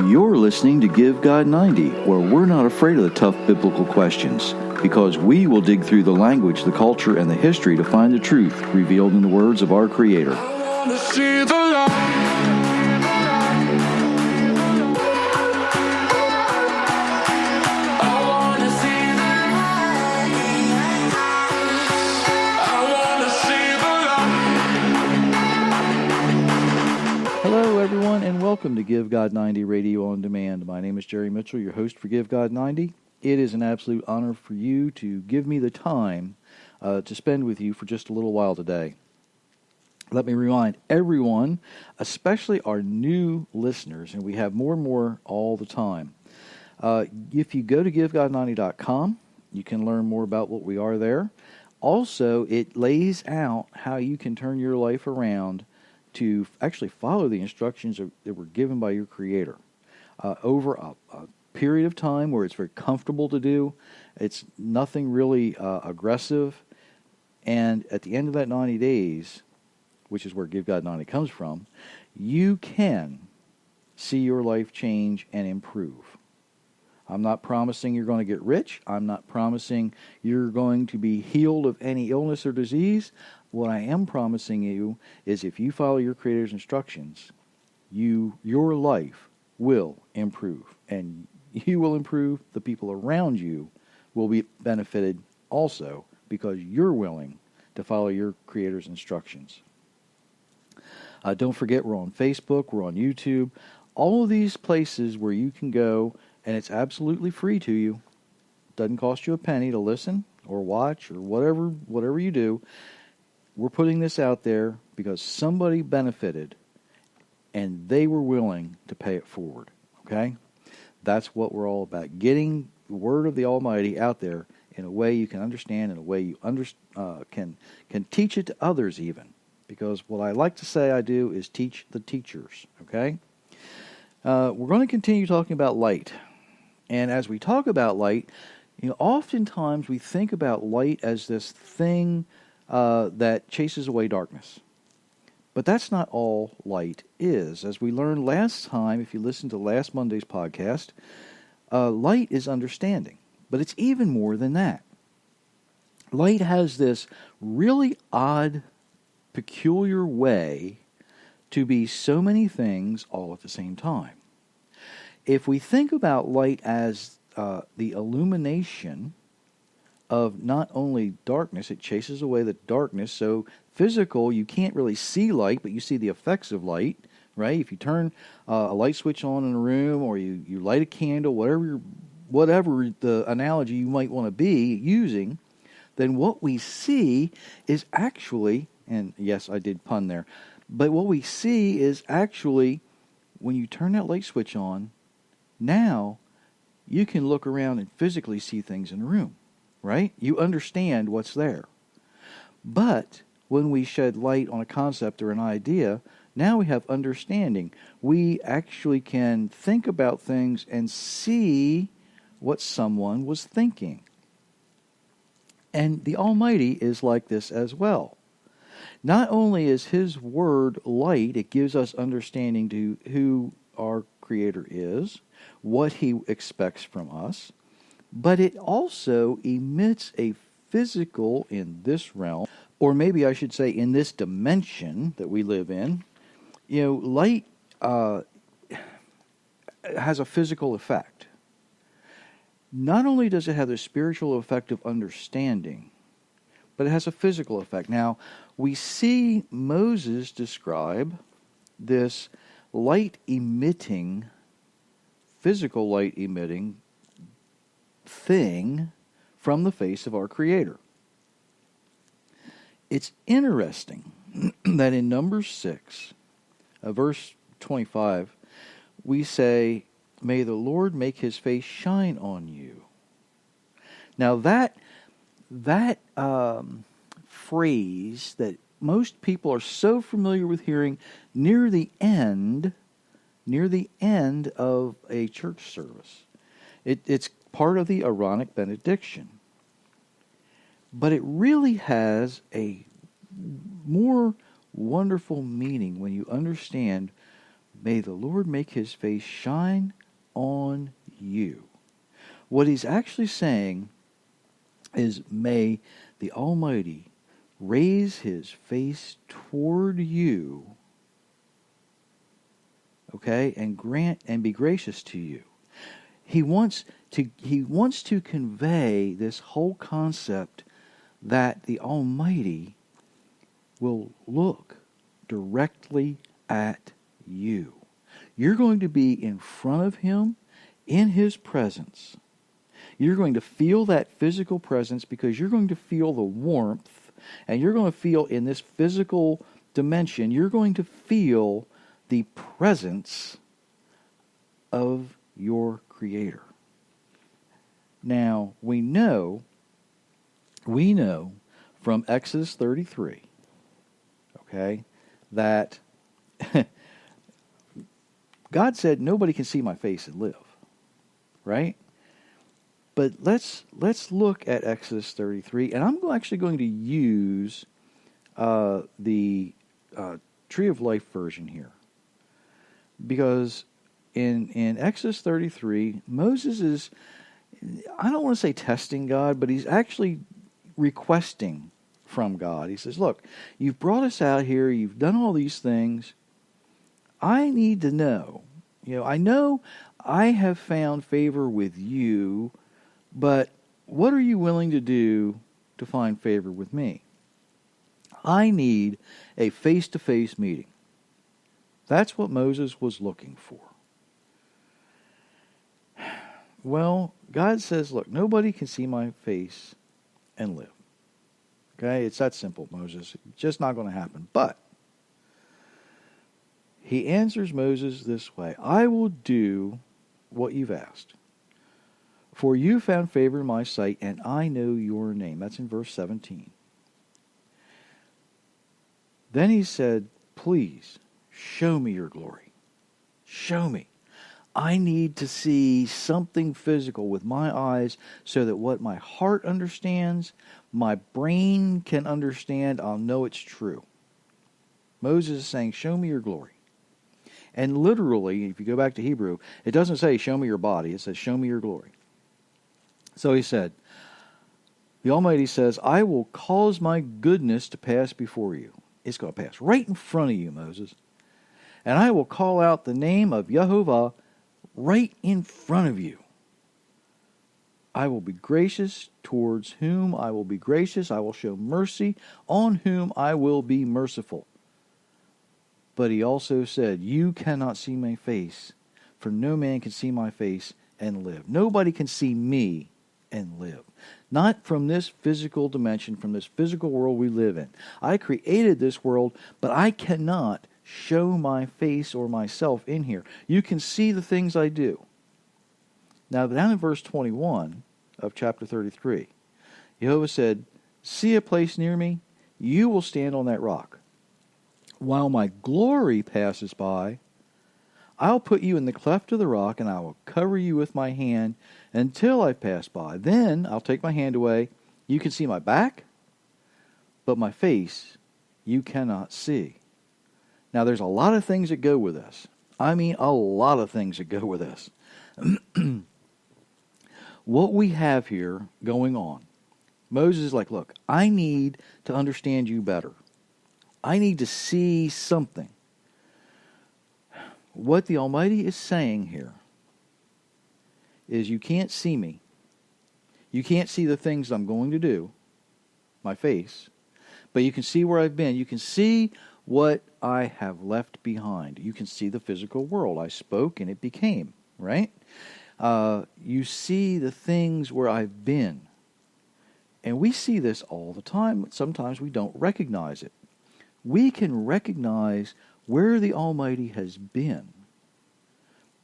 You're listening to Give God 90, where we're not afraid of the tough biblical questions, because we will dig through the language, the culture, and the history to find the truth revealed in the words of our Creator. I wanna see the light. Hello, everyone, and welcome to Give God 90 Radio on Demand. My name is Jerry Mitchell, your host for Give God 90. It is an absolute honor for you to give me the time to spend with you for just a little while today. Let me remind everyone, especially our new listeners, and we have more and more all the time. If you go to givegod90.com, you can learn more about what we are there. Also, it lays out how you can turn your life around to actually follow the instructions that were given by your Creator over a period of time where it's very comfortable to do. It's nothing really aggressive. And at the end of that 90 days, which is where Give God 90 comes from, you can see your life change and improve. I'm not promising you're going to get rich. I'm not promising you're going to be healed of any illness or disease. What I am promising you is if you follow your Creator's instructions, your life will improve. And you will improve. The people around you will be benefited also because you're willing to follow your Creator's instructions. Don't forget, we're on Facebook, we're on YouTube. All of these places where you can go, and it's absolutely free to you. Doesn't cost you a penny to listen or watch or whatever you do. We're putting this out there because somebody benefited and they were willing to pay it forward. Okay? That's what we're all about. Getting the Word of the Almighty out there in a way you can understand, in a way you can teach it to others even. Because what I like to say I do is teach the teachers. Okay? We're going to continue talking about light. And as we talk about light, oftentimes we think about light as this thing that chases away darkness. But that's not all light is. As we learned last time, if you listened to last Monday's podcast, light is understanding. But it's even more than that. Light has this really odd, peculiar way to be so many things all at the same time. If we think about light as the illumination of not only darkness, it chases away the darkness. So physical, you can't really see light, but you see the effects of light, right? If you turn a light switch on in a room, or you light a candle, whatever the analogy you might want to be using, then what we see is actually, and yes, I did pun there, but what we see is actually, when you turn that light switch on, now you can look around and physically see things in a room. Right? You understand what's there. But when we shed light on a concept or an idea, now we have understanding. We actually can think about things and see what someone was thinking. And the Almighty is like this as well. Not only is His Word light, it gives us understanding to who our Creator is, what He expects from us, but it also emits a physical, in this realm, or maybe I should say in this dimension that we live in, light has a physical effect. Not only does it have the spiritual effect of understanding, but it has a physical effect. Now, we see Moses describe this physical light emitting thing from the face of our Creator. It's interesting that in Numbers 6, verse 25, we say, "May the Lord make His face shine on you." Now that phrase that most people are so familiar with hearing near the end of a church service. It's part of the Aaronic benediction. But it really has a more wonderful meaning when you understand May the Lord make his face shine on you. What he's actually saying is, may the Almighty raise his face toward you, okay, and grant and be gracious to you. He wants to convey this whole concept that the Almighty will look directly at you. You're going to be in front of him, in his presence. You're going to feel that physical presence because you're going to feel the warmth, and you're going to feel in this physical dimension, you're going to feel the presence of your Creator. Now, we know from Exodus 33, okay, that God said, nobody can see my face and live, right? But let's look at Exodus 33, and I'm actually going to use the Tree of Life version here, because in Exodus 33, Moses is, I don't want to say testing God, but he's actually requesting from God. He says, look, you've brought us out here, you've done all these things. I need to know. I know I have found favor with you, but what are you willing to do to find favor with me? I need a face-to-face meeting. That's what Moses was looking for. Well, God says, look, nobody can see my face and live. Okay, it's that simple, Moses. It's just not going to happen. But he answers Moses this way: I will do what you've asked. For you found favor in my sight, and I know your name. That's in verse 17. Then he said, please, show me your glory. Show me. I need to see something physical with my eyes so that what my heart understands, my brain can understand, I'll know it's true. Moses is saying, show me your glory. And literally, if you go back to Hebrew, it doesn't say, show me your body. It says, show me your glory. So he said, the Almighty says, I will cause my goodness to pass before you. It's going to pass right in front of you, Moses. And I will call out the name of Yehovah right in front of you. I will be gracious towards whom I will be gracious. I will show mercy on whom I will be merciful. But he also said, you cannot see my face, for no man can see my face and live. Nobody can see me and live. Not from this physical dimension, from this physical world we live in. I created this world, but I cannot show my face or myself in here. You can see the things I do. Now, down in verse 21 of chapter 33, Jehovah said, see a place near me, you will stand on that rock. While my glory passes by, I'll put you in the cleft of the rock, and I will cover you with my hand until I pass by. Then I'll take my hand away. You can see my back, but my face you cannot see. Now, there's a lot of things that go with this. I mean, a lot of things that go with this. What we have here going on, Moses is like, look, I need to understand you better. I need to see something. What the Almighty is saying here is you can't see me. You can't see the things I'm going to do, my face, but you can see where I've been. You can see what I have left behind. You can see the physical world. I spoke and it became, right? You see the things where I've been. And we see this all the time, but sometimes we don't recognize it. We can recognize where the Almighty has been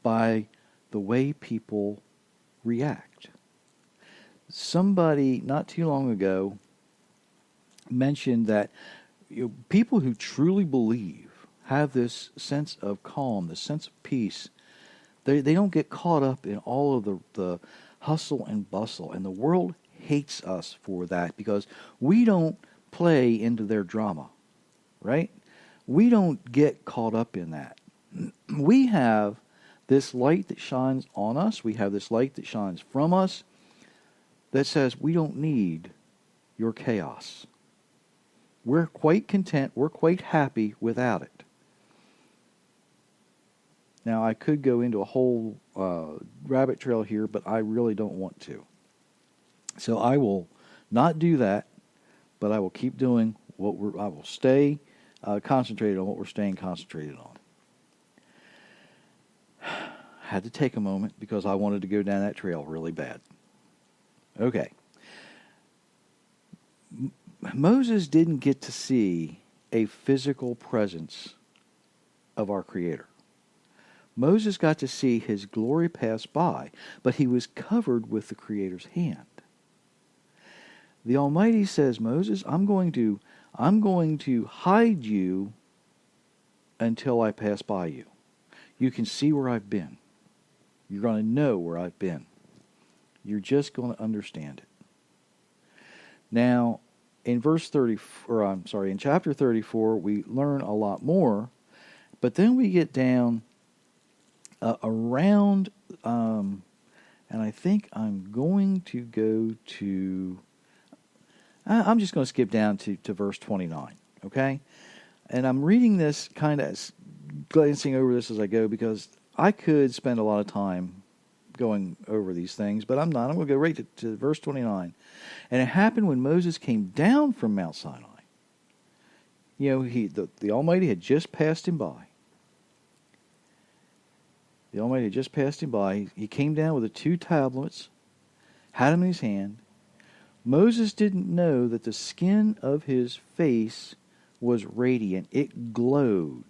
by the way people react. Somebody not too long ago mentioned that people who truly believe have this sense of calm, this sense of peace. They don't get caught up in all of the hustle and bustle. And the world hates us for that because we don't play into their drama, right? We don't get caught up in that. We have this light that shines on us. We have this light that shines from us that says we don't need your chaos. We're quite content. We're quite happy without it. Now, I could go into a whole rabbit trail here, but I really don't want to. So I will not do that, but I will keep doing I will stay concentrated on what we're staying concentrated on. Had to take a moment because I wanted to go down that trail really bad. Okay. Moses didn't get to see a physical presence of our Creator. Moses got to see his glory pass by, but he was covered with the Creator's hand. The Almighty says, Moses, I'm going to hide you until I pass by you. You can see where I've been. You're going to know where I've been. You're just going to understand it. Now, in in chapter 34, we learn a lot more, but then we get down around, and I think I'm going to go to, I'm just going to skip down to verse 29, okay? And I'm reading this kind of glancing over this as I go because I could spend a lot of time going over these things, but I'm not. I'm going to go right to verse 29. And it happened when Moses came down from Mount Sinai. You know, the Almighty had just passed him by. The Almighty had just passed him by. He came down with the 2 tablets, had them in his hand. Moses didn't know that the skin of his face was radiant. It glowed.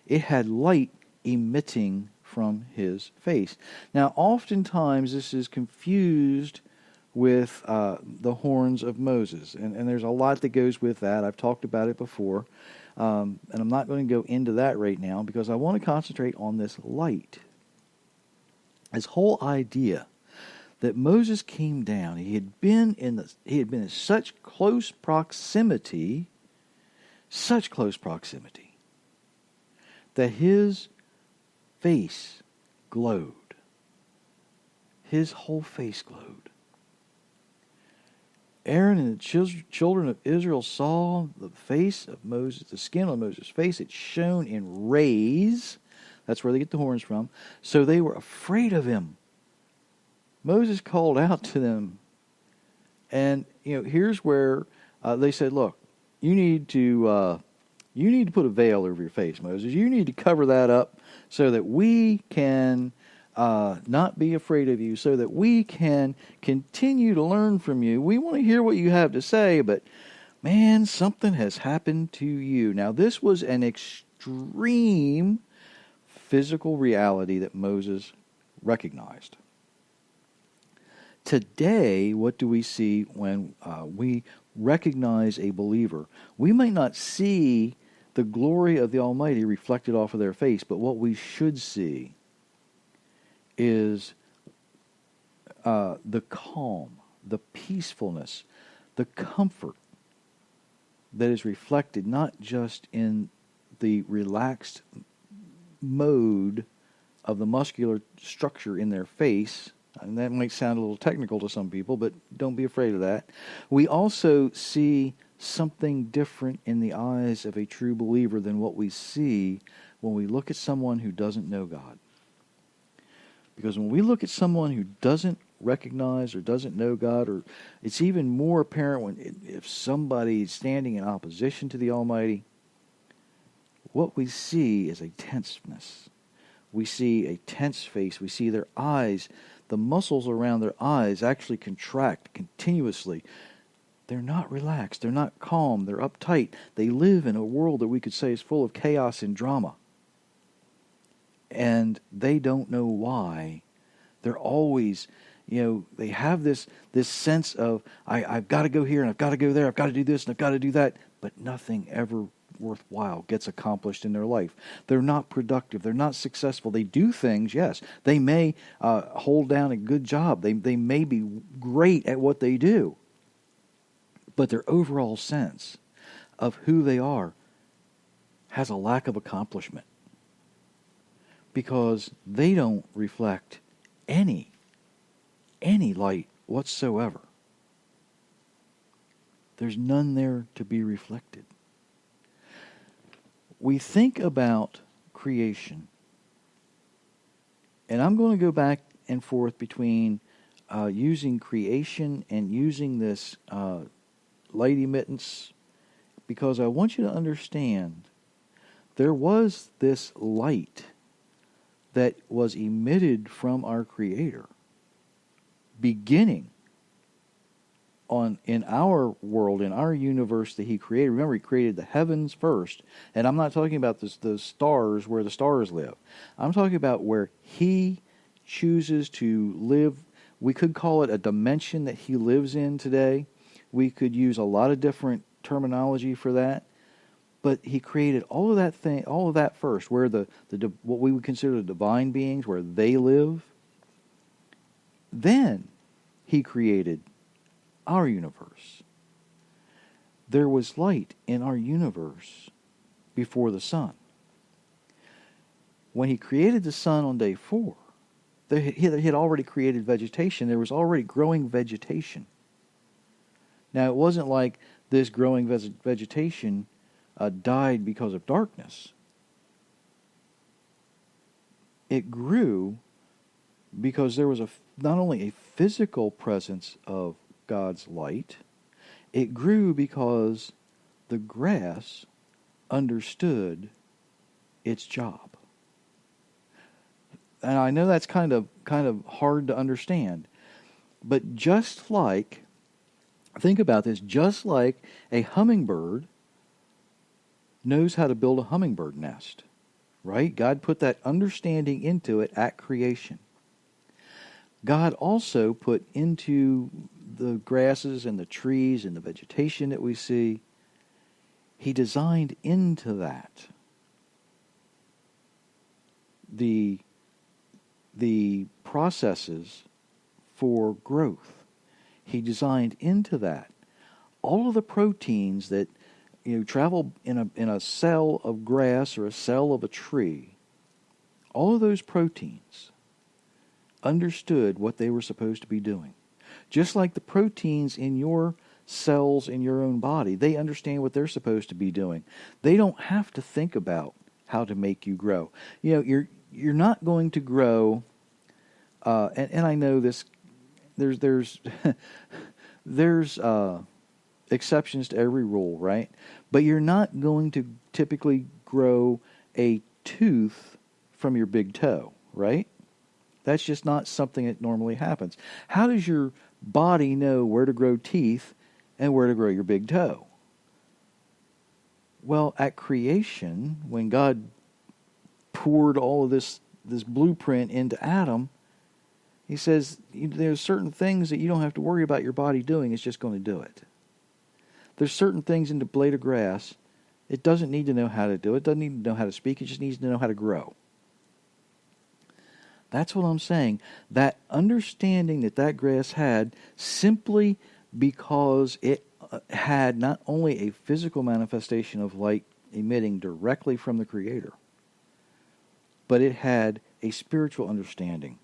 It had light emitting from his face. Now, oftentimes this is confused with the horns of Moses, and there's a lot that goes with that. I've talked about it before, and I'm not going to go into that right now because I want to concentrate on this light. This whole idea that Moses came down, he had been in such close proximity, that his face glowed. His whole face glowed. Aaron and the children of Israel saw the face of Moses, the skin on Moses' face. It shone in rays. That's where they get the horns from. So they were afraid of him. Moses called out to them. And, here's where they said, look, you need to put a veil over your face, Moses. You need to cover that up so that we can not be afraid of you, so that we can continue to learn from you. We want to hear what you have to say, but, man, something has happened to you. Now, this was an extreme physical reality that Moses recognized. Today, what do we see when we recognize a believer? We might not see the glory of the Almighty reflected off of their face, but what we should see is the calm, the peacefulness, the comfort that is reflected not just in the relaxed mode of the muscular structure in their face, and that might sound a little technical to some people, but don't be afraid of that. We also see something different in the eyes of a true believer than what we see when we look at someone who doesn't know God. Because when we look at someone who doesn't recognize or doesn't know God, or it's even more apparent if somebody is standing in opposition to the Almighty, what we see is a tenseness. We see a tense face. We see their eyes, the muscles around their eyes actually contract continuously. They're not relaxed. They're not calm. They're uptight. They live in a world that we could say is full of chaos and drama. And they don't know why. They're always, they have this sense of, I've got to go here and I've got to go there. I've got to do this and I've got to do that. But nothing ever worthwhile gets accomplished in their life. They're not productive. They're not successful. They do things, yes. They may hold down a good job. They may be great at what they do. But their overall sense of who they are has a lack of accomplishment. because they don't reflect any light whatsoever. There's none there to be reflected. We think about creation, and I'm going to go back and forth between using creation and using this light emittance, because I want you to understand there was this light that was emitted from our Creator beginning in our world, in our universe that He created. Remember, He created the heavens first, and I'm not talking about the stars where the stars live. I'm talking about where He chooses to live. We could call it a dimension that He lives in today. We could use a lot of different terminology for that, but He created all of that first, where the what we would consider the divine beings, where they live. Then He created our universe. There was light in our universe before the sun. When He created the sun on day 4, He had already created vegetation. There was already growing vegetation. Now, it wasn't like this growing vegetation died because of darkness. It grew because there was not only a physical presence of God's light, it grew because the grass understood its job. And I know that's kind of hard to understand, but think about this, just like a hummingbird knows how to build a hummingbird nest, right? God put that understanding into it at creation. God also put into the grasses and the trees and the vegetation that we see, He designed into that the processes for growth. He designed into that all of the proteins that travel in a cell of grass or a cell of a tree. All of those proteins understood what they were supposed to be doing. Just like the proteins in your cells in your own body, they understand what they're supposed to be doing. They don't have to think about how to make you grow. You're not going to grow, and I know this. There's there's exceptions to every rule, right? But you're not going to typically grow a tooth from your big toe, right? That's just not something that normally happens. How does your body know where to grow teeth and where to grow your big toe? Well, at creation, when God poured all of this blueprint into Adam, He says there's certain things that you don't have to worry about your body doing. It's just going to do it. There's certain things in the blade of grass, it doesn't need to know how to do it. It doesn't need to know how to speak. It just needs to know how to grow. That's what I'm saying. That understanding that grass had, simply because it had not only a physical manifestation of light emitting directly from the Creator, but it had a spiritual understanding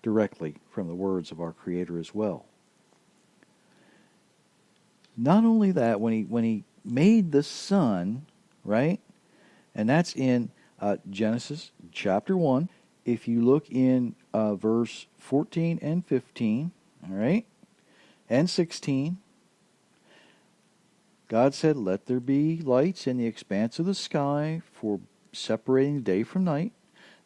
directly from the words of our Creator as well. Not only that, when he made the sun, right? And that's in Genesis chapter 1. If you look in verse 14 and 15, all right, and 16, God said, "Let there be lights in the expanse of the sky for separating day from night.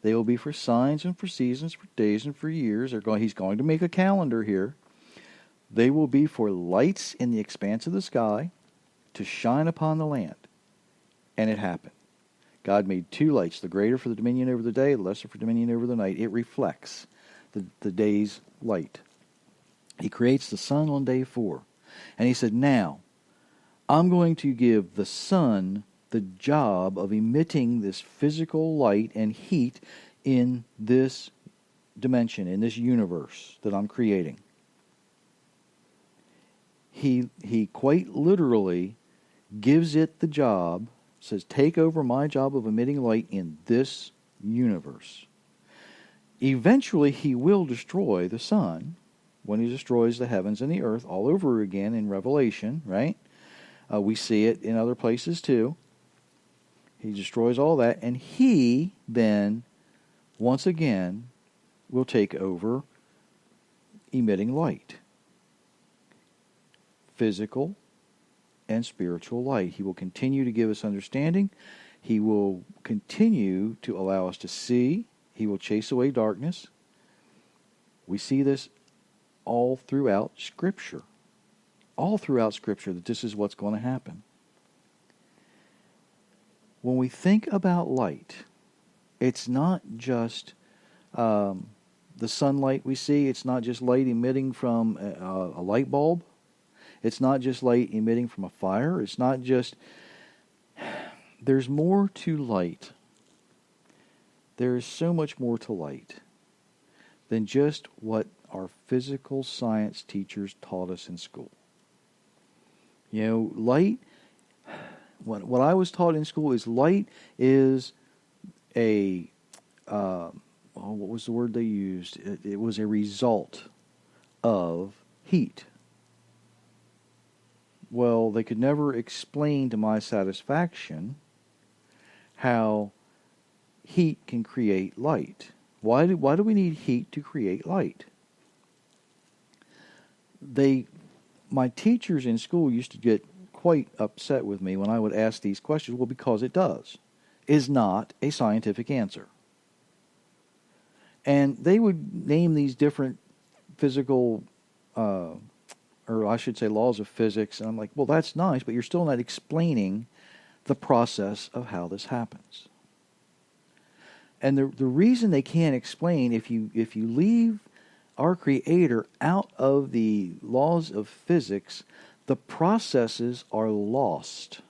They will be for signs and for seasons, for days and for years." He's going to make a calendar here. They will be for lights in the expanse of the sky to shine upon the land. And it happened. God made 2 lights, the greater for the dominion over the day, the lesser for dominion over the night. It reflects the day's light. He creates the sun on day 4. And He said, now, I'm going to give the sun the job of emitting this physical light and heat in this dimension, in this universe that I'm creating. He quite literally gives it the job, says, take over my job of emitting light in this universe. Eventually, he will destroy the sun when he destroys the heavens and the earth all over again in Revelation, right? We see it in other places too. He destroys all that, and he then, once again, will take over emitting light. Physical and spiritual light. He will continue to give us understanding. He will continue to allow us to see. He will chase away darkness. We see this all throughout Scripture. All throughout Scripture that this is what's going to happen. When we think about light, it's not just the sunlight we see. It's not just light emitting from a light bulb. It's not just light emitting from a fire. It's not just... There's more to light. There is so much more to light than just what our physical science teachers taught us in school. You know, light, what I was taught in school is light is a, what was the word they used? It was a result of heat. Well, they could never explain to my satisfaction how heat can create light. Why do we need heat to create light? My teachers in school used to get quite upset with me when I would ask these questions. Well, because it does. Is not a scientific answer. And they would name these different physical, or I should say laws of physics, and I'm like, well, that's nice, but you're still not explaining the process of how this happens. And the reason they can't explain, if you leave our Creator out of the laws of physics, the processes are lost.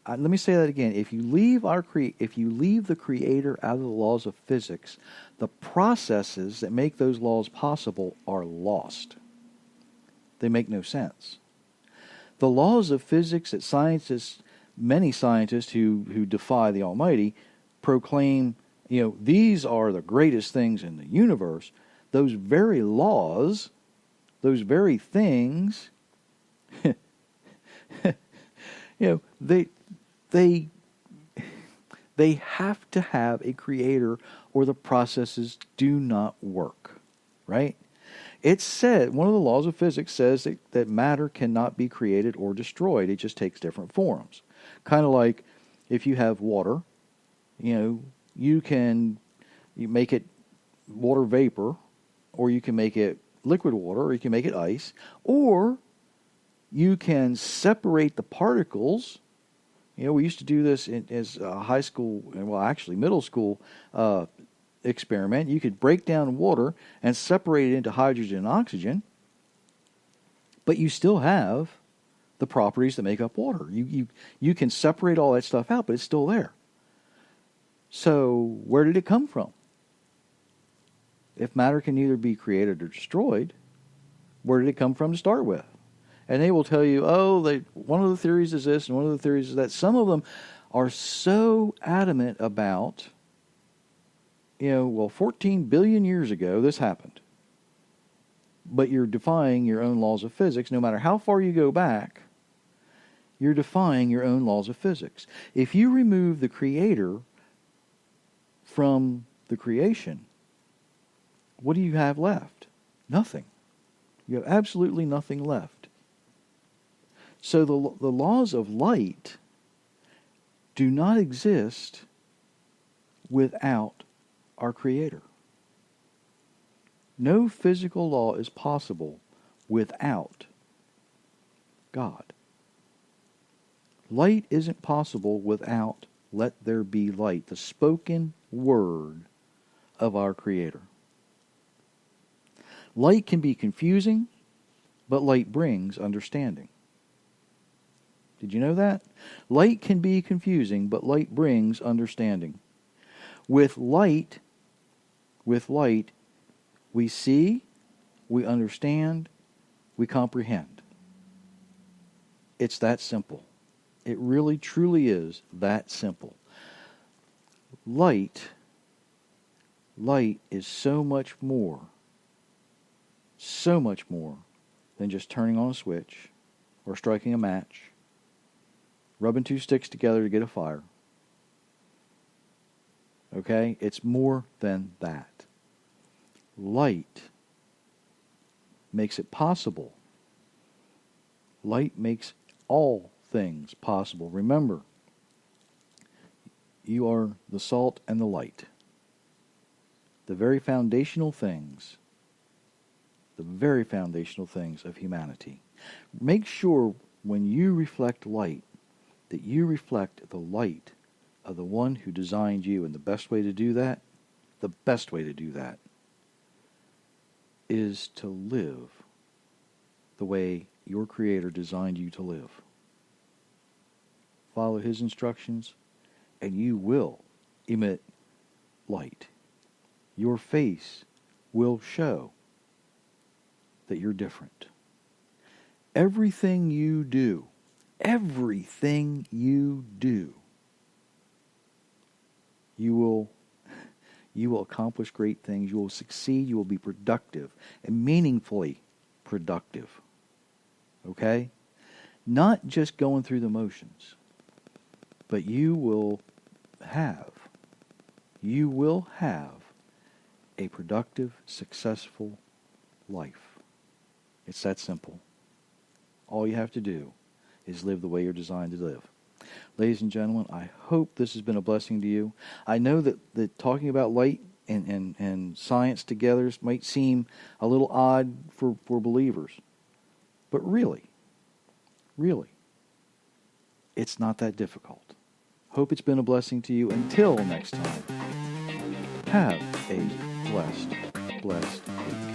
Let me say that again. If you leave the Creator out of the laws of physics, the processes that make those laws possible are lost. They make no sense. The laws of physics that many scientists who defy the Almighty proclaim, these are the greatest things in the universe. Those very laws, those very things, they have to have a Creator, or the processes do not work, right? It's said, one of the laws of physics says that matter cannot be created or destroyed. It just takes different forms. Kind of like if you have water, you make it water vapor, or you can make it liquid water, or you can make it ice, or you can separate the particles. We used to do this as a high school, well, actually middle school experiment. You could break down water and separate it into hydrogen and oxygen, but you still have the properties that make up water. You can separate all that stuff out, but it's still there. So where did it come from? If matter can neither be created or destroyed, where did it come from to start with? And they will tell you, one of the theories is this and one of the theories is that. Some of them are so adamant about, 14 billion years ago this happened. But you're defying your own laws of physics. No matter how far you go back, you're defying your own laws of physics. If you remove the Creator from the creation, what do you have left? Nothing. You have absolutely nothing left. So the laws of light do not exist without our Creator. No physical law is possible without God. Light isn't possible without let there be light, the spoken word of our Creator. Light can be confusing, but light brings understanding. Did you know that? Light can be confusing, but light brings understanding. With light, we see, we understand, we comprehend. It's that simple. It really, truly is that simple. Light is so much more than just turning on a switch or striking a match, rubbing two sticks together to get a fire. Okay? It's more than that. Light makes it possible. Light makes all things possible. Remember, you are the salt and the light. The very foundational things of humanity. Make sure when you reflect light, that you reflect the light of the one who designed you. And the best way to do that is to live the way your Creator designed you to live. Follow His instructions, and you will emit light. Your face will show that you're different. Everything you do, you will accomplish great things. You will succeed. You will be productive and meaningfully productive. Okay? Not just going through the motions, but you will have a productive, successful life. It's that simple. All you have to do is live the way you're designed to live. Ladies and gentlemen, I hope this has been a blessing to you. I know that talking about light and science together might seem a little odd for believers. But really, it's not that difficult. Hope it's been a blessing to you. Until next time, have a blessed week.